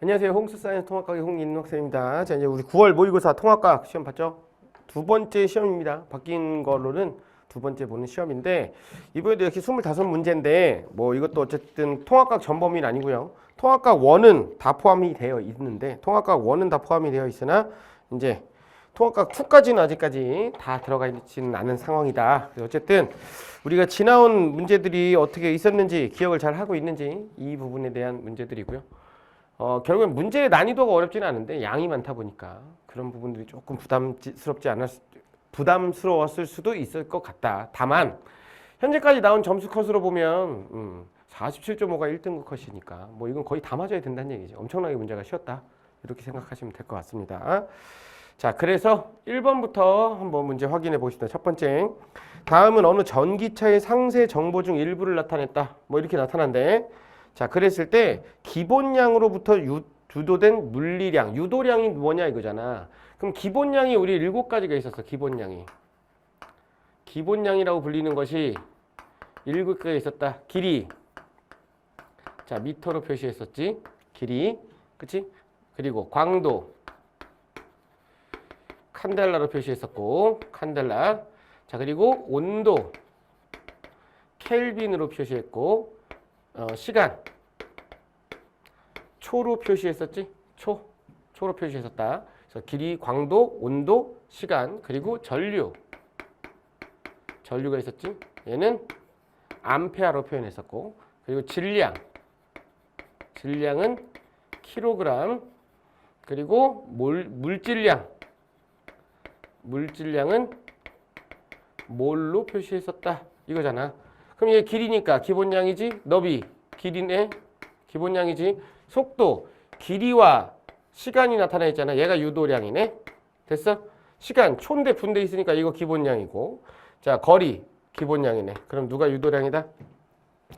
안녕하세요. 홈스사이언스 통합과학 홍인호 학생입니다. 자, 이제 우리 9월 모의고사 통합과학 시험 봤죠? 두 번째 시험입니다. 바뀐 걸로는 두 번째 보는 시험인데 이번에도 이렇게 25문제인데 뭐 이것도 어쨌든 통합과학 전범위는 아니고요. 통합과학 1은 다 포함이 되어 있는데 통합과학 1은 다 포함이 되어 있으나 이제 통합과학 2까지는 아직까지 다 들어가 있지는 않은 상황이다. 어쨌든 우리가 지나온 문제들이 어떻게 있었는지 기억을 잘 하고 있는지 이 부분에 대한 문제들이고요. 결국엔 문제의 난이도가 어렵지는 않은데 양이 많다 보니까 그런 부분들이 조금 부담스러웠을 수도 있을 것 같다. 다만 현재까지 나온 점수 컷으로 보면 47.5가 1등급 컷이니까 뭐 이건 거의 다 맞아야 된다는 얘기죠. 엄청나게 문제가 쉬웠다. 이렇게 생각하시면 될 것 같습니다. 자, 그래서 1번부터 한번 문제 확인해 보겠습니다. 첫 번째, 다음은 어느 전기차의 상세 정보 중 일부를 나타냈다. 뭐 이렇게 나타난대. 자, 그랬을 때 기본량으로부터 주도된 물리량, 유도량이 뭐냐 이거잖아. 그럼 기본량이 우리 7가지가 있었어. 기본량이. 기본량이라고 불리는 것이 7개가 있었다. 길이. 자, 미터로 표시했었지. 길이. 그치? 그리고 광도. 칸델라로 표시했었고, 칸델라. 자, 그리고 온도. 켈빈으로 표시했고, 시간. 초로 표시했었지? 초로 표시했었다. 그래서 길이, 광도, 온도, 시간, 그리고 전류. 전류가 있었지? 얘는 암페아로 표현했었고, 그리고 질량. 질량은 킬로그램, 그리고 물질량. 물질량은 몰로 표시했었다. 이거잖아. 그럼 얘 길이니까 기본량이지, 너비, 길이네, 기본량이지, 속도, 길이와 시간이 나타나 있잖아. 얘가 유도량이네. 됐어? 시간, 초인데 분대 있으니까 이거 기본량이고, 자, 거리, 기본량이네. 그럼 누가 유도량이다?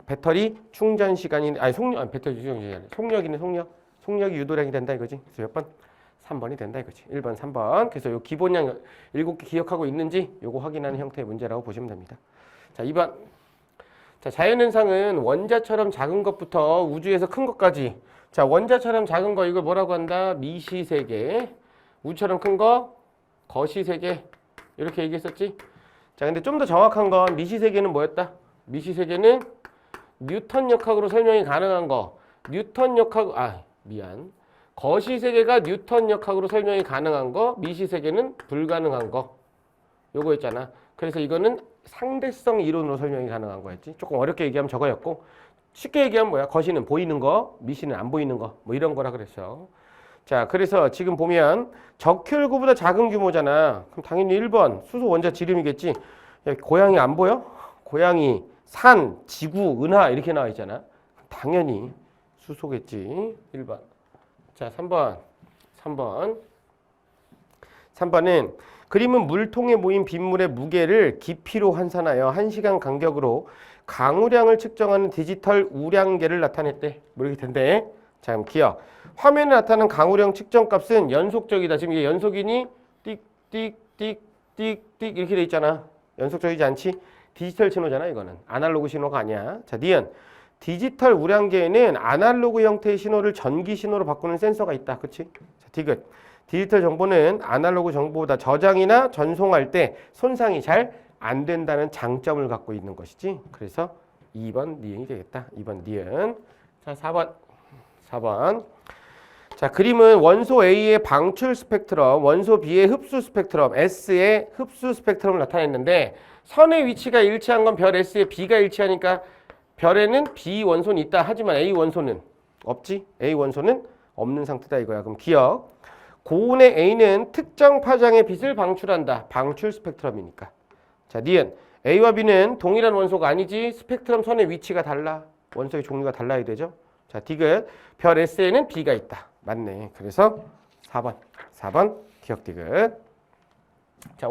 배터리 충전 시간이, 배터리 충전 시간이 아니라 속력이네, 속력. 속력이 유도량이 된다 이거지. 그래서 몇 번? 3번이 된다 이거지. 1번, 3번. 그래서 요 기본량 7개 기억하고 있는지 요거 확인하는 형태의 문제라고 보시면 됩니다. 자, 2번. 자, 자연현상은 원자처럼 작은 것부터 우주에서 큰 것까지. 자, 원자처럼 작은 거 이걸 뭐라고 한다? 미시세계. 우주처럼 큰 거 거시세계. 이렇게 얘기했었지? 자, 근데 좀 더 정확한 건 미시세계는 뭐였다? 미시세계는 뉴턴 역학으로 설명이 가능한 거. 뉴턴 역학, 거시세계가 뉴턴 역학으로 설명이 가능한 거, 미시세계는 불가능한 거. 요거 있잖아. 그래서 이거는 상대성 이론으로 설명이 가능한 거였지. 조금 어렵게 얘기하면 저거였고, 쉽게 얘기하면 뭐야? 거시는 보이는 거, 미시는 안 보이는 거, 뭐 이런 거라 그랬어. 자, 그래서 지금 보면 적혈구보다 작은 규모잖아. 그럼 당연히 1번 수소 원자 지름이겠지. 야, 고양이 안 보여? 고양이, 산, 지구, 은하 이렇게 나와 있잖아. 당연히 수소겠지. 1번. 자, 3번은 그림은 물통에 모인 빗물의 무게를 깊이로 환산하여 1시간 간격으로 강우량을 측정하는 디지털 우량계를 나타냈대. 뭐 이렇게 된대. 자, 그럼 기억. 화면에 나타나는 강우량 측정 값은 연속적이다. 지금 이게 연속이니 띡띡띡띡띡 이렇게 돼 있잖아. 연속적이지 않지? 디지털 신호잖아, 이거는. 아날로그 신호가 아니야. 자, 니은. 디지털 우량계에는 아날로그 형태의 신호를 전기 신호로 바꾸는 센서가 있다. 그치? 자, 디귿. 디지털 정보는 아날로그 정보보다 저장이나 전송할 때 손상이 잘 안 된다는 장점을 갖고 있는 것이지. 그래서 2번 니은이 되겠다. 2번 니은. 자, 4번. 자, 그림은 원소 A의 방출 스펙트럼, 원소 B의 흡수 스펙트럼, S의 흡수 스펙트럼을 나타냈는데 선의 위치가 일치한 건 별 S에 B가 일치하니까 별에는 B 원소는 있다. 하지만 A 원소는 없지. A 원소는 없는 상태다 이거야. 그럼 기억. 고온의 A는 특정 파장의 빛을 방출한다. 방출 스펙트럼이니까. 자, 니은. A와 B는 동일한 원소가 아니지. 스펙트럼 선의 위치가 달라. 원소의 종류가 달라야 되죠. 자, 디귿. 별 S에는 B가 있다. 맞네. 그래서 4번 기억 디귿. 자,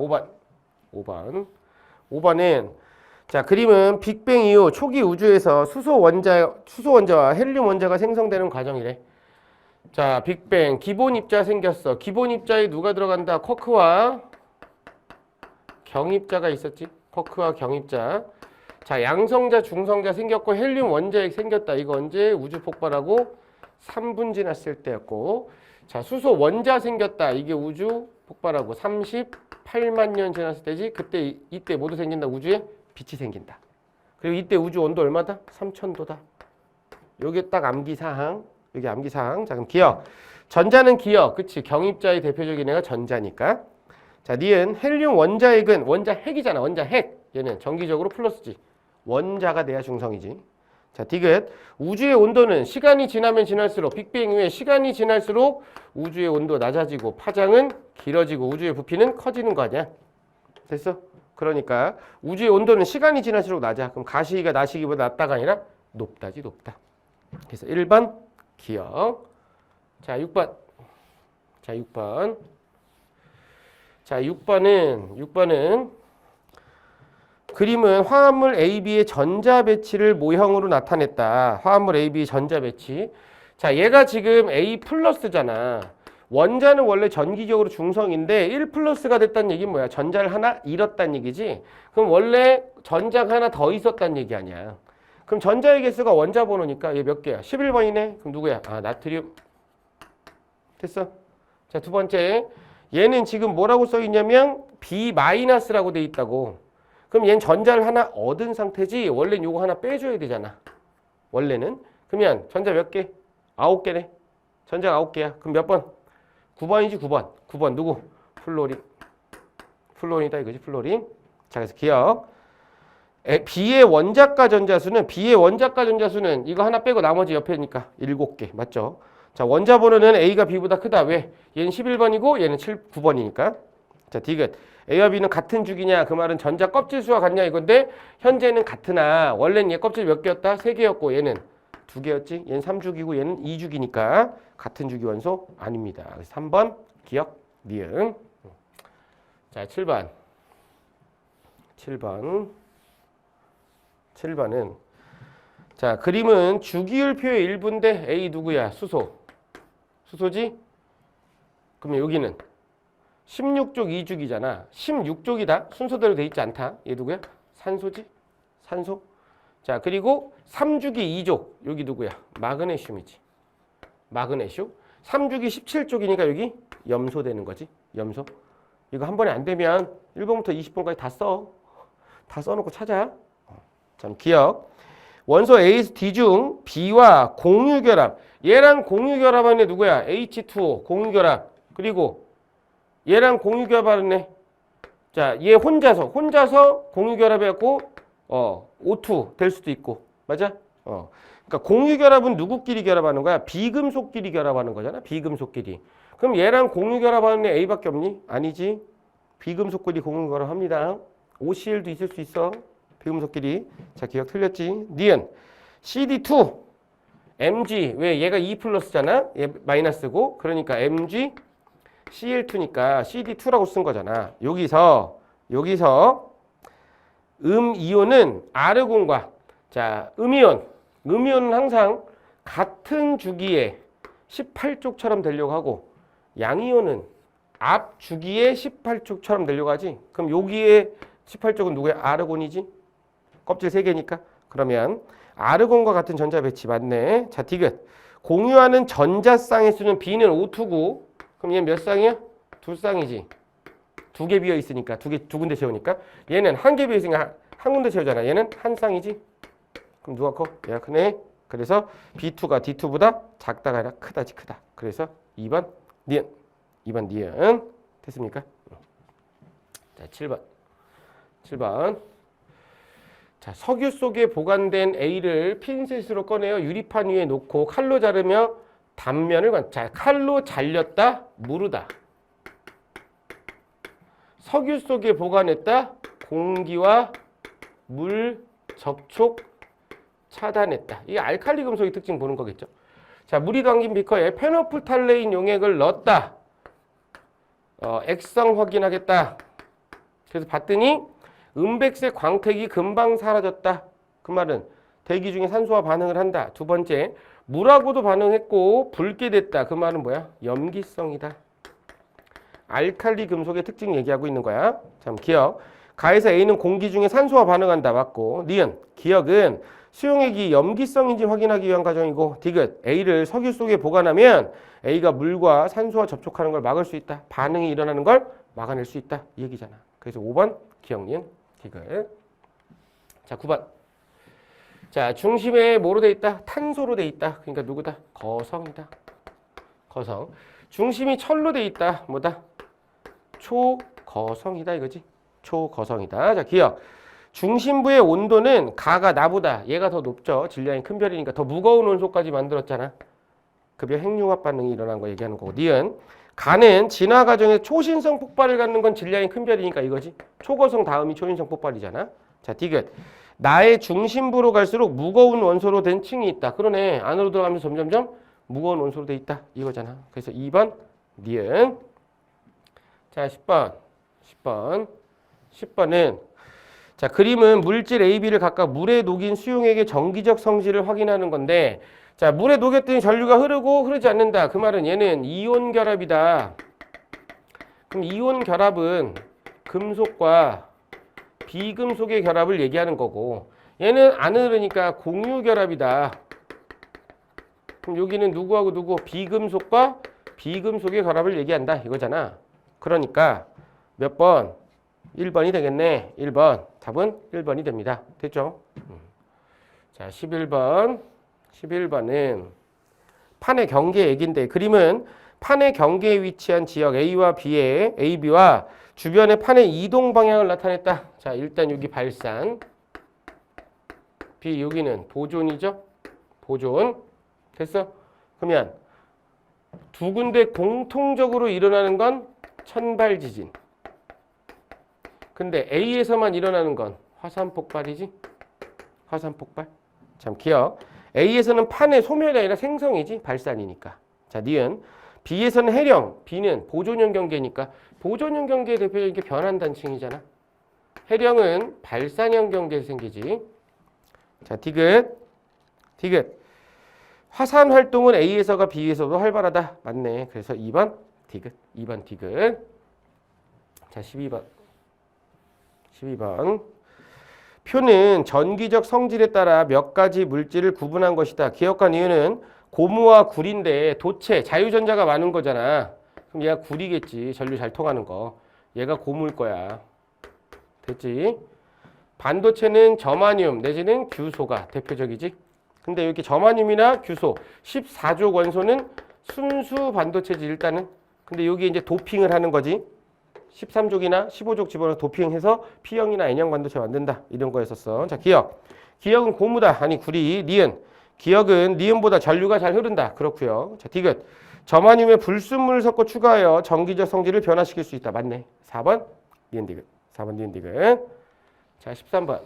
5번은 자, 그림은 빅뱅 이후 초기 우주에서 수소 원자와 헬륨 원자가 생성되는 과정이래. 자, 빅뱅 기본 입자 생겼어. 기본 입자에 누가 들어간다? 쿼크와 경입자가 있었지. 쿼크와 경입자. 자, 양성자, 중성자 생겼고 헬륨 원자핵 생겼다. 이거 언제? 우주 폭발하고 3분 지났을 때였고, 자, 수소 원자 생겼다. 이게 우주 폭발하고 38만 년 지났을 때지. 그때 이때 모두 생긴다. 우주에 빛이 생긴다. 그리고 이때 우주 온도 얼마다? 3000도다. 요게 딱 암기사항. 여기 암기사항. 자, 그럼 기억. 전자는 기억. 그치? 경입자의 대표적인 애가 전자니까. 자, 니은 헬륨 원자핵은 원자 핵이잖아. 원자 핵. 얘는 정기적으로 플러스지. 원자가 돼야 중성이지. 자, 디귿. 우주의 온도는 시간이 지나면 지날수록 빅뱅 이후에 시간이 지날수록 우주의 온도 낮아지고 파장은 길어지고 우주의 부피는 커지는 거 아니야? 됐어? 그러니까 우주의 온도는 시간이 지날수록 낮아. 그럼 가시기가 나시기보다 낮다가 아니라 높다지 높다. 그래서 1번 기억. 자, 6번. 자, 6번. 자, 6번은 그림은 화합물 AB의 전자 배치를 모형으로 나타냈다. 화합물 AB의 전자 배치. 자, 얘가 지금 A 플러스잖아. 원자는 원래 전기적으로 중성인데 1 플러스가 됐다는 얘기는 뭐야? 전자를 하나 잃었다는 얘기지. 그럼 원래 전자가 하나 더 있었다는 얘기 아니야. 그럼 전자의 개수가 원자 번호니까 얘 몇 개야? 11번이네. 그럼 누구야? 아, 나트륨. 됐어? 자, 두 번째. 얘는 지금 뭐라고 써 있냐면 B-라고 돼 있다고. 그럼 얘는 전자를 하나 얻은 상태지. 원래는 요거 하나 빼줘야 되잖아. 원래는. 그러면 전자 몇 개? 9개네. 전자가 9개야. 그럼 몇 번? 9번이지 9번. 9번 누구? 플로린. 플로린이다 이거지 플로린. 자, 그래서 기억. B의 원자가 전자수는 이거 하나 빼고 나머지 옆에니까 7개. 맞죠? 자, 원자 번호는 A가 B보다 크다. 왜? 얘는 11번이고 얘는 9번이니까. 자, 디귿. A와 B는 같은 주기냐? 그 말은 전자 껍질 수가 같냐 이건데 현재는 같으나 원래는 얘 껍질 몇 개였다? 3개였고 얘는 2개였지? 얘는 3주기고 얘는 2주기니까 같은 주기 원소 아닙니다. 그래서 3번 기억 니은. 자, 7번은 자, 그림은 주기율표의 일부인데 A 누구야? 수소지? 그러면 여기는 16족 2주기잖아. 16족이다. 순서대로 돼 있지 않다. 얘 누구야? 산소지? 산소. 자, 그리고 3주기 2족. 여기 누구야? 마그네슘이지. 마그네슘. 3주기 17족이니까 여기 염소 되는 거지. 염소. 이거 한 번에 안 되면 1번부터 20번까지 다 써. 다 써놓고 찾아. 참 기억. 원소 A, D 중 B와 공유결합. 얘랑 공유결합하는 애 누구야? H2O 공유결합. 그리고 얘랑 공유결합하는 애. 자, 얘 혼자서 공유결합해갖고 O2 될 수도 있고. 맞아? 그러니까 공유결합은 누구끼리 결합하는 거야? 비금속끼리 결합하는 거잖아. 비금속끼리. 그럼 얘랑 공유결합하는 애 A밖에 없니? 아니지. 비금속끼리 공유결합합니다. OCl도 있을 수 있어. 비금속끼리. 자, 기억 틀렸지? 니은 CD2 Mg. 왜? 얘가 E 플러스잖아. 얘 마이너스고. 그러니까 Mg Cl2니까 CD2라고 쓴 거잖아. 여기서 이온은 아르곤과 자, 음이온은 항상 같은 주기에 18족처럼 되려고 하고 양이온은 앞 주기에 18족처럼 되려고 하지. 그럼 여기에 18족은 누구야? 아르곤이지. 껍질 3개니까. 그러면 아르곤과 같은 전자 배치 맞네. 자, 디귿. 공유하는 전자쌍의 수는 B는 O2고 그럼 얘는 몇 쌍이야? 2쌍이지. 2개 비어 있으니까 두 군데 채우니까 얘는 1개 비어 있으니까 한 군데 채우잖아. 얘는 한 쌍이지. 그럼 누가 커? 얘가 크네. 그래서 B2가 D2보다 작다가 아니라 크다지 크다. 그래서 2번 니은. 됐습니까? 자, 7번. 자, 석유 속에 보관된 A를 핀셋으로 꺼내어 유리판 위에 놓고 칼로 자르며 단면을 자, 칼로 잘렸다, 무르다. 석유 속에 보관했다, 공기와 물 접촉 차단했다. 이게 알칼리 금속의 특징 보는 거겠죠. 자, 물이 담긴 비커에 페노프탈레인 용액을 넣었다. 액성 확인하겠다. 그래서 봤더니 은백색 광택이 금방 사라졌다. 그 말은 대기 중에 산소와 반응을 한다. 두 번째, 물하고도 반응했고 붉게 됐다. 그 말은 뭐야? 염기성이다. 알칼리 금속의 특징 얘기하고 있는 거야. 참 기억. 가에서 A는 공기 중에 산소와 반응한다. 맞고. 니은. 기억은 수용액이 염기성인지 확인하기 위한 과정이고 디귿 A를 석유 속에 보관하면 A가 물과 산소와 접촉하는 걸 막을 수 있다. 반응이 일어나는 걸 막아낼 수 있다. 이 얘기잖아. 그래서 5번 기억, 니은, 디귿. 자 9번. 자 중심에 뭐로 돼 있다? 탄소로 돼 있다. 그러니까 누구다? 거성이다. 거성. 중심이 철로 돼 있다. 뭐다? 초거성이다 이거지. 초거성이다. 자 기억. 중심부의 온도는 가가 나보다 얘가 더 높죠. 질량이 큰 별이니까 더 무거운 원소까지 만들었잖아. 급여 핵융합 반응이 일어난 거 얘기하는 거고. 니은 가는 진화 과정에 초신성 폭발을 갖는 건 질량이 큰 별이니까 이거지. 초거성 다음이 초신성 폭발이잖아. 자 디귿 나의 중심부로 갈수록 무거운 원소로 된 층이 있다. 그러네. 안으로 들어가면서 점점점 무거운 원소로 돼 있다. 이거잖아. 그래서 2번 니은. 자 10번은 자 그림은 물질 A, B를 각각 물에 녹인 수용액의 정기적 성질을 확인하는 건데 자 물에 녹였더니 전류가 흐르고 흐르지 않는다. 그 말은 얘는 이온 결합이다. 그럼 이온 결합은 금속과 비금속의 결합을 얘기하는 거고 얘는 안 흐르니까 공유 결합이다. 그럼 여기는 누구하고 누구? 비금속과 비금속의 결합을 얘기한다 이거잖아. 그러니까 몇 번? 1번이 되겠네. 1번. 답은 1번이 됩니다. 됐죠? 자, 11번은 판의 경계 얘기인데 그림은 판의 경계에 위치한 지역 A와 B의 AB와 주변의 판의 이동 방향을 나타냈다. 자, 일단 여기 발산. B 여기는 보존이죠? 보존. 됐어? 그러면 두 군데 공통적으로 일어나는 건 천발 지진. 근데 A에서만 일어나는 건 화산 폭발이지. 화산 폭발. 참 기억. A에서는 판의 소멸이 아니라 생성이지. 발산이니까. 자, 니은. B에서는 해령. B는 보존형 경계니까 보존형 경계의 대표적인 게 변환 단층이잖아. 해령은 발산형 경계에서 생기지. 자, 디귿. 화산 활동은 A에서가 B에서도 활발하다. 맞네. 그래서 2번 디귿. 2번 디귿. 자, 12번. 표는 전기적 성질에 따라 몇 가지 물질을 구분한 것이다. 기억한 이유는 고무와 구리인데 도체, 자유전자가 많은 거잖아. 그럼 얘가 구리겠지. 전류 잘 통하는 거. 얘가 고무일 거야. 됐지? 반도체는 저마늄 내지는 규소가 대표적이지. 근데 이렇게 저마늄이나 규소, 14족 원소는 순수 반도체지 일단은. 근데 여기 이제 도핑을 하는 거지. 13족이나 15족 집어넣어 도핑해서 P형이나 N형 반도체 만든다. 이런 거였었어. 자, 기억. 기억은 고무다. 아니 구리. 니은. 기억은 니은보다 전류가 잘 흐른다. 그렇고요. 자, 디귿. 저마늄에 불순물을 섞어 추가하여 전기적 성질을 변화시킬 수 있다. 맞네. 4번 니은 디귿. 4번 니은 디귿. 자, 13번.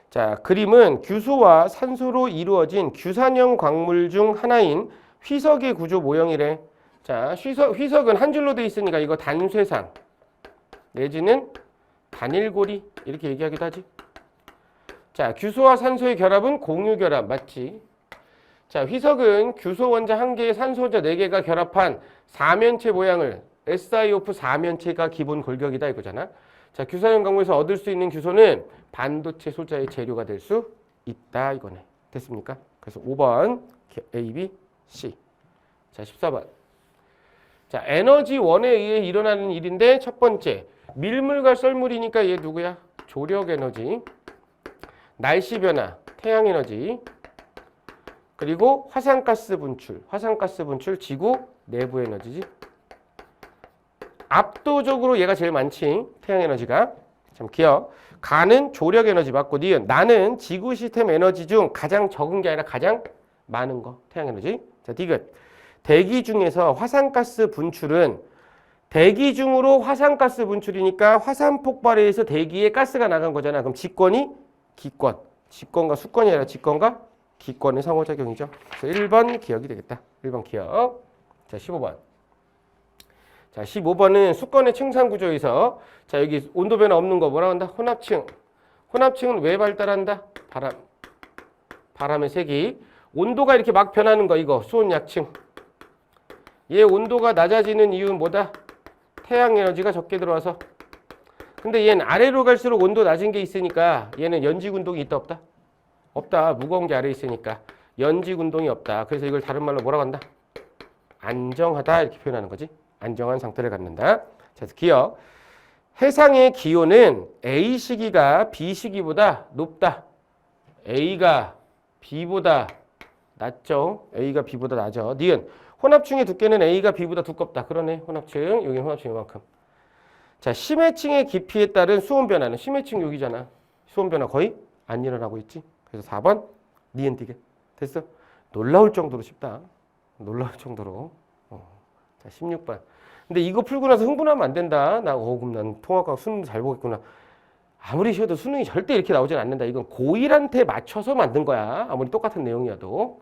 자, 그림은 규소와 산소로 이루어진 규산형 광물 중 하나인 휘석의 구조 모형이래. 자, 휘석은 한 줄로 돼 있으니까 이거 단쇠상 내지는 단일고리 이렇게 얘기하기도 하지. 자, 규소와 산소의 결합은 공유결합 맞지? 자, 휘석은 규소 원자 1개에 산소 원자 4개가 결합한 사면체 모양을 SiO4 사면체가 기본 골격이다 이거잖아. 자, 규산형 광물에서 얻을 수 있는 규소는 반도체 소자의 재료가 될 수 있다 이거네. 됐습니까? 그래서 5번 A, B, C. 자, 14번. 자, 에너지원에 의해 일어나는 일인데 첫 번째 밀물과 썰물이니까 얘 누구야? 조력 에너지, 날씨 변화, 태양 에너지, 그리고 화산가스 분출 지구 내부 에너지지. 압도적으로 얘가 제일 많지. 태양 에너지가. 참 기억. 가는 조력 에너지 맞고 니은. 나는 지구 시스템 에너지 중 가장 적은 게 아니라 가장 많은 거. 태양 에너지. 자, 디귿. 대기 중에서 화산가스 분출은 대기 중으로 화산가스 분출이니까 화산 폭발에 의해서 대기에 가스가 나간 거잖아. 그럼 직권이 기권. 직권과 수권이 아니라 직권과 기권의 상호작용이죠. 그래서 1번 기억이 되겠다. 1번 기억. 자, 15번. 자, 15번은 수권의 층상 구조에서 자, 여기 온도 변화 없는 거 뭐라고 한다? 혼합층. 혼합층은 왜 발달한다? 바람의 세기. 온도가 이렇게 막 변하는 거 이거 수온 약층. 얘 온도가 낮아지는 이유는 뭐다? 태양 에너지가 적게 들어와서. 근데 얘는 아래로 갈수록 온도 낮은 게 있으니까 얘는 연직 운동이 있다 없다? 없다. 무거운 게 아래에 있으니까 연직 운동이 없다. 그래서 이걸 다른 말로 뭐라고 한다? 안정하다 이렇게 표현하는 거지. 안정한 상태를 갖는다. 자, 그래서 기억. 해상의 기온은 A 시기가 B 시기보다 높다. A가 B보다 낮죠. A가 B보다 낮아. 니은 혼합층의 두께는 A가 B보다 두껍다. 그러네. 혼합층. 여기는 혼합층 이만큼. 자, 심해층의 깊이에 따른 수온 변화는 심해층 여기잖아. 수온 변화 거의 안 일어나고 있지. 그래서 4번 니은 띠게. 됐어? 놀라울 정도로 쉽다. 놀라울 정도로. 자, 16번. 근데 이거 풀고 나서 흥분하면 안 된다. 그럼 난 통합과학 수능 잘 보겠구나. 아무리 쉬어도 수능이 절대 이렇게 나오진 않는다. 이건 고1한테 맞춰서 만든 거야. 아무리 똑같은 내용이어도.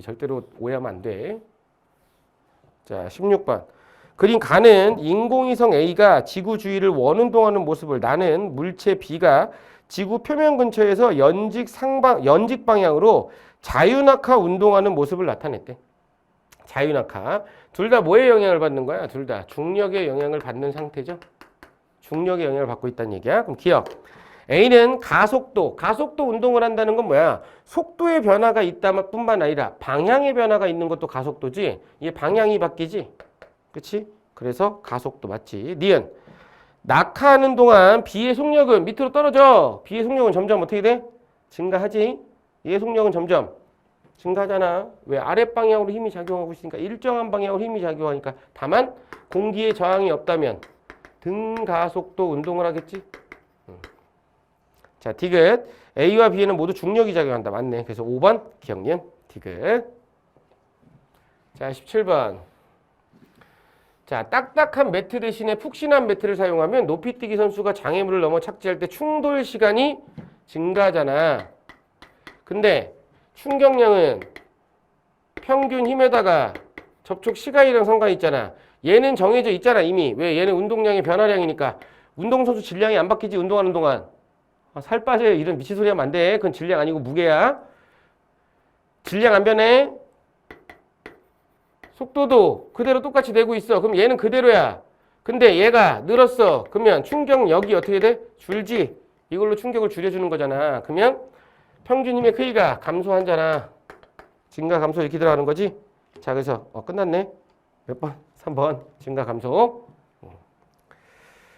절대로 오해하면 안 돼. 자, 16번. 그림 가는 인공위성 A가 지구 주위를 원운동하는 모습을 나는 물체 B가 지구 표면 근처에서 연직 방향으로 자유낙하 운동하는 모습을 나타냈대. 자유낙하. 둘 다 뭐의 영향을 받는 거야? 둘 다 중력의 영향을 받는 상태죠. 중력의 영향을 받고 있다는 얘기야. 그럼 기억. A는 가속도 운동을 한다는 건 뭐야? 속도의 변화가 있다만 뿐만 아니라 방향의 변화가 있는 것도 가속도지. 이게 방향이 바뀌지. 그치? 그래서 가속도 맞지. 니은. 낙하하는 동안 B의 속력은 밑으로 떨어져. B의 속력은 점점 어떻게 돼? 증가하지. 얘의 속력은 점점 증가하잖아. 왜? 아랫방향으로 힘이 작용하고 있으니까 일정한 방향으로 힘이 작용하니까. 다만 공기의 저항이 없다면 등가속도 운동을 하겠지. 자, 디귿. A와 B에는 모두 중력이 작용한다. 맞네. 그래서 5번 기억니은 디귿. 자, 17번. 자, 딱딱한 매트 대신에 푹신한 매트를 사용하면 높이뛰기 선수가 장애물을 넘어 착지할 때 충돌 시간이 증가하잖아. 근데 충격량은 평균 힘에다가 접촉 시간이랑 상관이 있잖아. 얘는 정해져 있잖아 이미. 왜? 얘는 운동량의 변화량이니까. 운동선수 질량이 안 바뀌지 운동하는 동안. 살 빠져요. 이런 미친 소리 하면 안 돼. 그건 질량 아니고 무게야. 질량 안 변해. 속도도 그대로 똑같이 되고 있어. 그럼 얘는 그대로야. 근데 얘가 늘었어. 그러면 충격력이 어떻게 돼? 줄지. 이걸로 충격을 줄여주는 거잖아. 그러면 평균 힘의 크기가 감소하잖아. 증가 감소 이렇게 들어가는 거지. 자, 그래서 끝났네. 몇 번? 3번 증가 감소.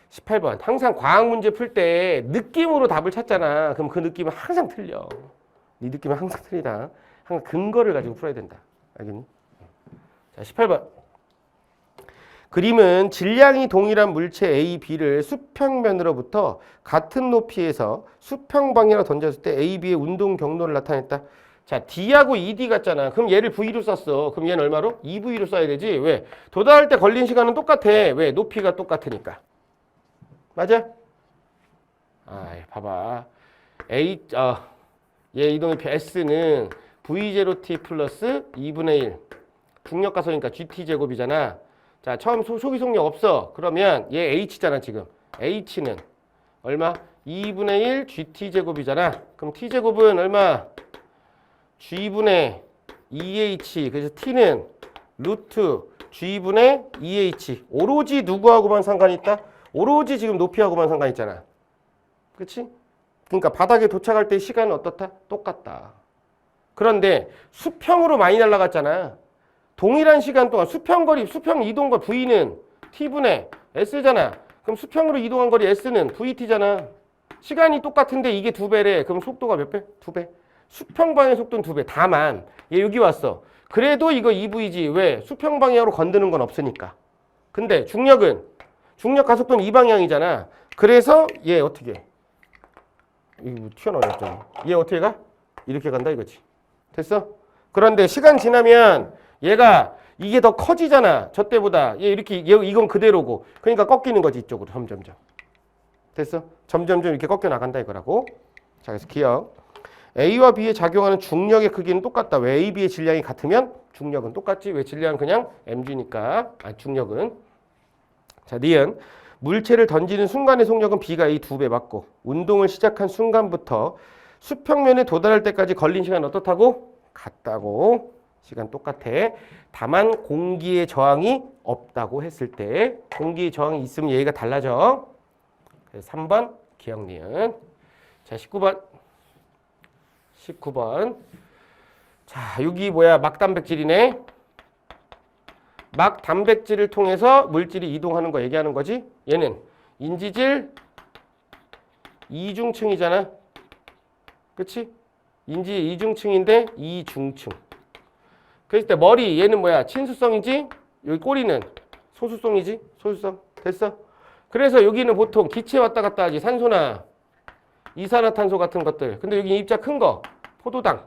18번. 항상 과학 문제 풀 때 느낌으로 답을 찾잖아. 그럼 그 느낌은 항상 틀려. 네 느낌은 항상 틀리다. 항상 근거를 가지고 풀어야 된다. 알겠니? 자, 18번. 그림은 질량이 동일한 물체 A, B를 수평면으로부터 같은 높이에서 수평 방향으로 던졌을 때 A, B의 운동 경로를 나타냈다. 자, D하고 ED 같잖아. 그럼 얘를 V로 썼어. 그럼 얘는 얼마로? 2V로 써야 되지. 왜? 도달할 때 걸린 시간은 똑같아. 왜? 높이가 똑같으니까. 맞아? 봐봐. 얘 이동의 S는 V0t 플러스 2분의 1. 중력 가속이니까 GT 제곱이잖아. 자, 처음 소비 속력 없어. 그러면 얘 H잖아, 지금. H는 얼마? 2분의 1 GT 제곱이잖아. 그럼 T 제곱은 얼마? G분의 2H. 그래서 T는 루트 G분의 2H. 오로지 누구하고만 상관이 있다? 오로지 지금 높이하고만 상관이 있잖아. 그치? 그러니까 바닥에 도착할 때 시간은 어떻다? 똑같다. 그런데 수평으로 많이 날아갔잖아. 동일한 시간 동안 수평거리, 수평 이동거리 V는 T분의 S잖아. 그럼 수평으로 이동한 거리 S는 VT잖아. 시간이 똑같은데 이게 2배래. 그럼 속도가 몇 배? 2배. 수평 방향 속도는 2배. 다만 얘 여기 왔어. 그래도 이거 2V지. 왜? 수평 방향으로 건드는 건 없으니까. 근데 중력 가속도는 이 방향이잖아. 그래서 얘 어떻게 해? 이거 튀어나왔잖아. 얘 어떻게 가? 이렇게 간다 이거지. 됐어? 그런데 시간 지나면 얘가 이게 더 커지잖아. 저 때보다. 얘 이렇게 이건 그대로고. 그러니까 꺾이는 거지 이쪽으로 점점점. 됐어? 점점점 이렇게 꺾여 나간다 이거라고. 자, 그래서 기억. A와 B에 작용하는 중력의 크기는 똑같다. 왜? A, B의 질량이 같으면 중력은 똑같지. 왜? 질량은 그냥 mg니까. 중력은. 자, 니은. 물체를 던지는 순간의 속력은 B가 A 2배 맞고 운동을 시작한 순간부터 수평면에 도달할 때까지 걸린 시간 어떻다고? 같다고. 시간 똑같아. 다만 공기의 저항이 없다고 했을 때 공기의 저항이 있으면 얘가 달라져. 그래서 3번 기억 니은. 자, 19번. 자, 여기 뭐야? 막단백질이네. 막단백질을 통해서 물질이 이동하는 거 얘기하는 거지. 얘는 인지질 이중층이잖아. 그치? 인지 이중층인데 이중층. 그랬을 때 머리 얘는 뭐야? 친수성이지? 여기 꼬리는 소수성이지? 소수성. 됐어? 그래서 여기는 보통 기체 왔다 갔다 하지. 산소나 이산화탄소 같은 것들. 근데 여기 입자 큰 거. 포도당.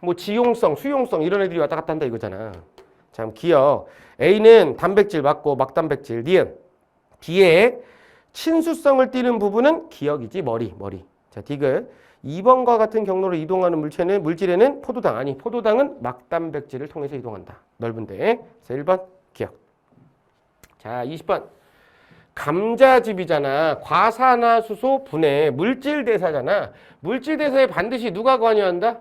뭐 지용성, 수용성 이런 애들이 왔다 갔다 한다 이거잖아. 자, 기억. A는 단백질 맞고 막단백질. 니은. B에 친수성을 띠는 부분은 기억이지. 머리. 자, 디귿. 2번과 같은 경로로 이동하는 물질에는 포도당. 아니, 포도당은 막단백질을 통해서 이동한다. 넓은데. 그래서 1번 기억. 자, 20번. 감자즙이잖아. 과산화수소 분해. 물질대사잖아. 물질대사에 반드시 누가 관여한다?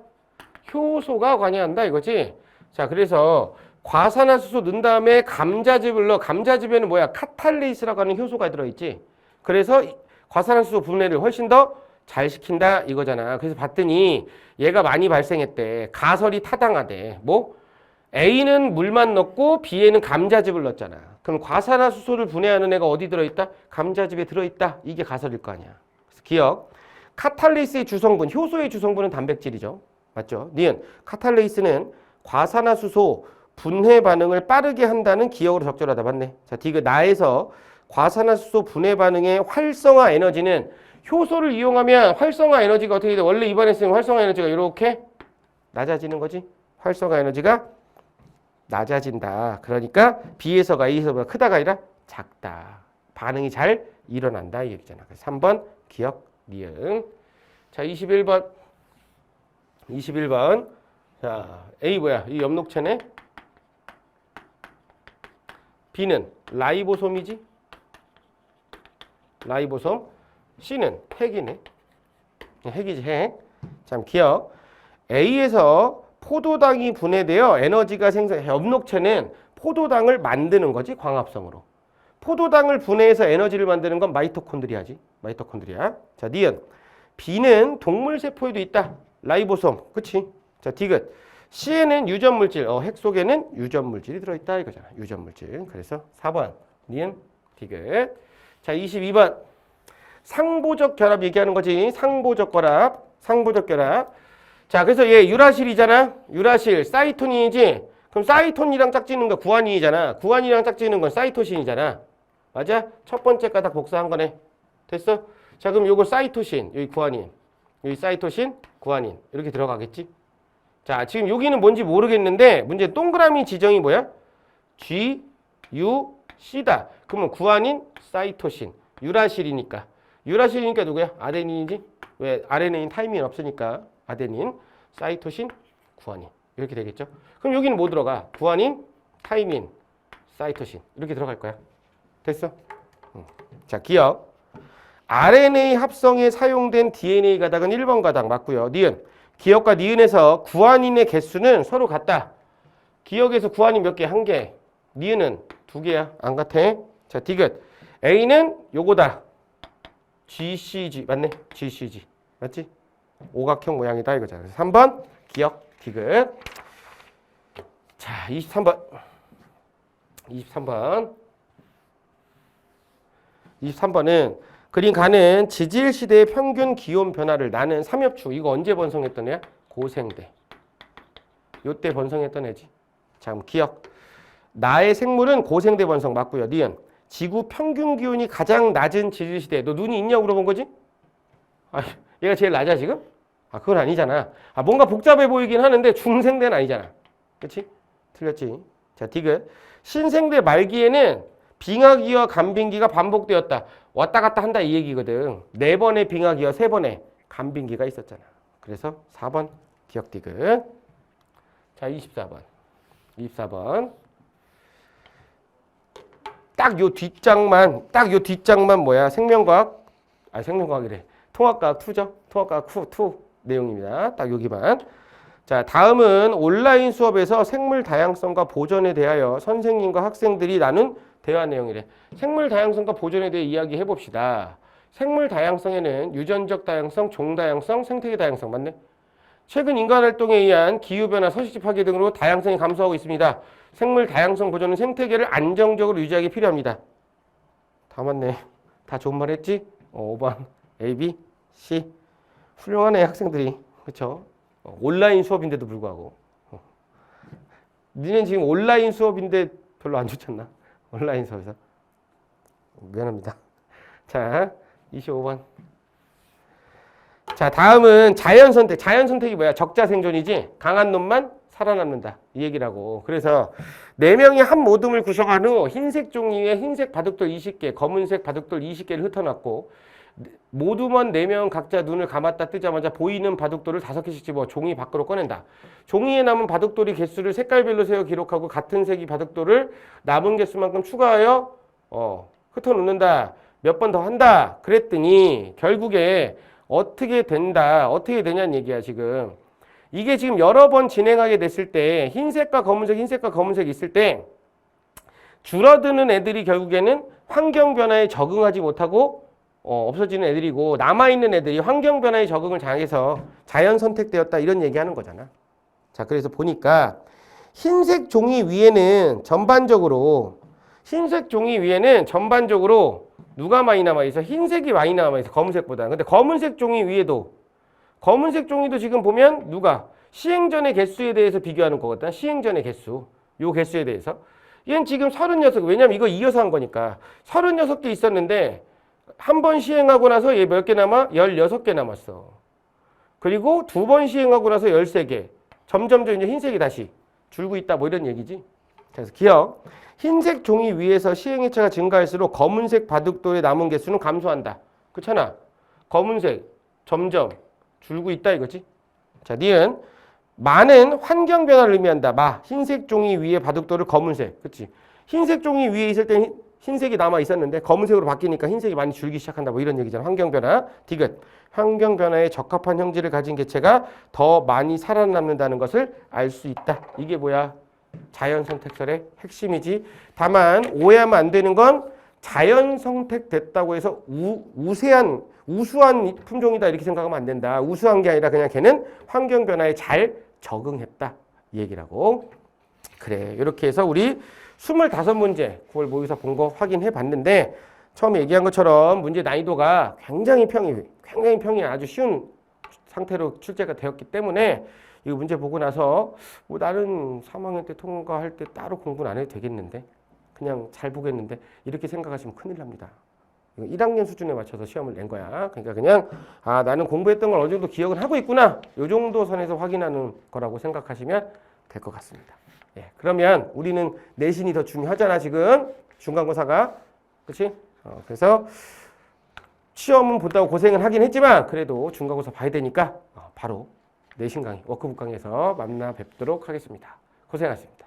효소가 관여한다 이거지. 자, 그래서 과산화수소 넣은 다음에 감자즙을 넣어. 감자즙에는 뭐야? 카탈레이스라고 하는 효소가 들어있지. 그래서 과산화수소 분해를 훨씬 더 잘 시킨다 이거잖아. 그래서 봤더니 얘가 많이 발생했대. 가설이 타당하대. 뭐? A는 물만 넣고 B에는 감자즙을 넣었잖아. 그럼 과산화수소를 분해하는 애가 어디 들어있다? 감자즙에 들어있다. 이게 가설일 거 아니야. 그래서 기억. 카탈레이스의 주성분, 효소의 주성분은 단백질이죠. 맞죠? 니은. 카탈레이스는 과산화수소 분해 반응을 빠르게 한다는 기억으로 적절하다. 맞네. 자, 디귿. 나에서 과산화수소 분해 반응의 활성화 에너지는 효소를 이용하면 활성화 에너지가 어떻게 돼? 원래 입안했으면 활성화 에너지가 이렇게 낮아지는 거지. 활성화 에너지가 낮아진다. 그러니까 B에서가 A에서보다 크다가 아니라 작다. 반응이 잘 일어난다 이 얘기잖아. 3번 기억 니은. 자, 21번. 자, A 뭐야? 이 엽록체네. B는 라이보솜이지. 라이보솜. C는 핵이네. 핵이지 핵. 참 기억. A에서 포도당이 분해되어 에너지가 엽록체는 포도당을 만드는 거지. 광합성으로. 포도당을 분해해서 에너지를 만드는 건 마이토콘드리아지. 마이토콘드리아. 자, 니은. B는 동물세포에도 있다. 라이보솜. 그치? 자, 디귿. C에는 유전물질. 핵 속에는 유전물질이 들어있다 이거잖아. 유전물질. 그래서 4번. 니은 디귿. 자, 22번. 상보적 결합 얘기하는 거지. 상보적 결합. 자, 그래서 얘 유라실이잖아. 유라실. 사이토닌이지. 그럼 사이토닌이랑 짝지는 거 구아닌이잖아. 구아닌이랑 짝지는 건 사이토신이잖아. 맞아? 첫 번째 가닥 복사한 거네. 됐어? 자, 그럼 요거 사이토신. 여기 구아닌. 여기 사이토신, 구아닌. 이렇게 들어가겠지? 자, 지금 여기는 뭔지 모르겠는데 문제 동그라미 지정이 뭐야? G, U, C다. 그러면 구아닌, 사이토신. 유라실이니까 누구야? 아데닌이지? 왜? RNA는 타이밍이 없으니까 아데닌, 사이토신, 구아닌. 이렇게 되겠죠? 그럼 여기는 뭐 들어가? 구아닌, 타이민, 사이토신. 이렇게 들어갈 거야. 됐어? 자, 기억. RNA 합성에 사용된 DNA 가닥은 1번 가닥 맞고요. 니은. 기억과 니은에서 구아닌의 개수는 서로 같다. 기억에서 구아닌 몇 개? 1개. 니은은 2개야. 안 같아. 자, 디귿. A는 요거다. GCG. 맞네. GCG. 맞지? 오각형 모양이다 이거잖아. 3번 기억 디귿. 자, 23번은 그린 가는 지질 시대의 평균 기온 변화를 나는 삼엽추. 이거 언제 번성했던 애야? 고생대. 요때 번성했던 애지. 자, 그럼 기억. 나의 생물은 고생대 번성 맞고요. 니은. 지구 평균 기온이 가장 낮은 지질 시대. 너 눈이 있냐고 물어본 거지? 아, 얘가 제일 낮아 지금? 아, 그건 아니잖아. 아, 뭔가 복잡해 보이긴 하는데 중생대는 아니잖아. 그렇지? 틀렸지? 자, 디귿. 신생대 말기에는 빙하기와 간빙기가 반복되었다. 왔다 갔다 한다 이 얘기거든. 4번의 빙하기와 3번의 간빙기가 있었잖아. 그래서 4번 기억 디귿. 자, 24번. 딱 요 뒷장만 뭐야? 생명과학이래. 통합과학 2죠. 통합과학 2 내용입니다. 딱 여기만. 자, 다음은 온라인 수업에서 생물 다양성과 보존에 대하여 선생님과 학생들이 나눈 대화 내용이래. 생물 다양성과 보존에 대해 이야기해 봅시다. 생물 다양성에는 유전적 다양성, 종 다양성, 생태계 다양성 맞네? 최근 인간 활동에 의한 기후변화, 서식지 파괴 등으로 다양성이 감소하고 있습니다. 생물 다양성 보존은 생태계를 안정적으로 유지하기 필요합니다. 다 맞네. 다 좋은 말 했지? 5번 A, B, C. 훌륭하네 학생들이. 그렇죠? 온라인 수업인데도 불구하고. 니는 지금 온라인 수업인데 별로 안 좋잖아. 온라인 수업에서. 미안합니다. 자, 25번. 자, 다음은 자연선택. 자연선택이 뭐야? 적자생존이지? 강한 놈만 살아남는다. 이 얘기라고. 그래서 4명이 한 모둠을 구성한 후 흰색 종이에 흰색 바둑돌 20개, 검은색 바둑돌 20개를 흩어놨고 모둠원 4명 각자 눈을 감았다 뜨자마자 보이는 바둑돌을 5개씩 집어 종이 밖으로 꺼낸다. 종이에 남은 바둑돌이 개수를 색깔별로 세어 기록하고 같은 색이 바둑돌을 남은 개수만큼 추가하여 흩어놓는다. 몇 번 더 한다. 그랬더니 결국에 어떻게 된다. 어떻게 되냐는 얘기야 지금. 이게 지금 여러 번 진행하게 됐을 때 흰색과 검은색, 흰색과 검은색이 있을 때 줄어드는 애들이 결국에는 환경 변화에 적응하지 못하고 없어지는 애들이고 남아있는 애들이 환경 변화에 적응을 잘해서 자연 선택되었다 이런 얘기하는 거잖아. 자, 그래서 보니까 흰색 종이 위에는 전반적으로 누가 많이 남아있어? 흰색이 많이 남아있어. 검은색보다. 근데 검은색 종이 위에도 검은색 종이도 지금 보면 누가 시행전의 개수에 대해서 비교하는 거거든. 시행전의 개수. 요 개수에 대해서. 얘는 지금 36. 왜냐면 이거 이어서 한 거니까. 36개 있었는데 한 번 시행하고 나서 얘 몇 개 남아? 16개 남았어. 그리고 2번 시행하고 나서 13개. 점점 이제 흰색이 다시 줄고 있다. 뭐 이런 얘기지. 그래서 기억. 흰색 종이 위에서 시행일차가 증가할수록 검은색 바둑돌의 남은 개수는 감소한다. 그렇잖아. 검은색 점점 줄고 있다 이거지. 자, 니은 많은 환경 변화를 의미한다. 흰색 종이 위에 바둑돌을 검은색. 그렇지. 흰색 종이 위에 있을 때 흰색이 남아 있었는데 검은색으로 바뀌니까 흰색이 많이 줄기 시작한다. 뭐 이런 얘기잖아. 환경 변화. 디귿. 환경 변화에 적합한 형질을 가진 개체가 더 많이 살아남는다는 것을 알 수 있다. 이게 뭐야? 자연 선택설의 핵심이지. 다만 오해하면 안 되는 건 자연 선택됐다고 해서 우수한 품종이다 이렇게 생각하면 안 된다. 우수한 게 아니라 그냥 걔는 환경 변화에 잘 적응했다 이 얘기라고. 그래, 이렇게 해서 우리 25문제 9월 모의고사 본 거 확인해 봤는데 처음에 얘기한 것처럼 문제 난이도가 굉장히 평이 아주 쉬운 상태로 출제가 되었기 때문에 이 문제 보고 나서 뭐 나는 3학년 때 통과할 때 따로 공부는 안 해도 되겠는데 그냥 잘 보겠는데 이렇게 생각하시면 큰일 납니다. 1학년 수준에 맞춰서 시험을 낸 거야. 그러니까 그냥 나는 공부했던 걸 어느 정도 기억을 하고 있구나. 이 정도 선에서 확인하는 거라고 생각하시면 될 것 같습니다. 예, 그러면 우리는 내신이 더 중요하잖아 지금 중간고사가. 그렇지? 그래서 시험은 보다고 고생을 하긴 했지만 그래도 중간고사 봐야 되니까 바로 내신 강의, 워크북 강의에서 만나 뵙도록 하겠습니다. 고생하셨습니다.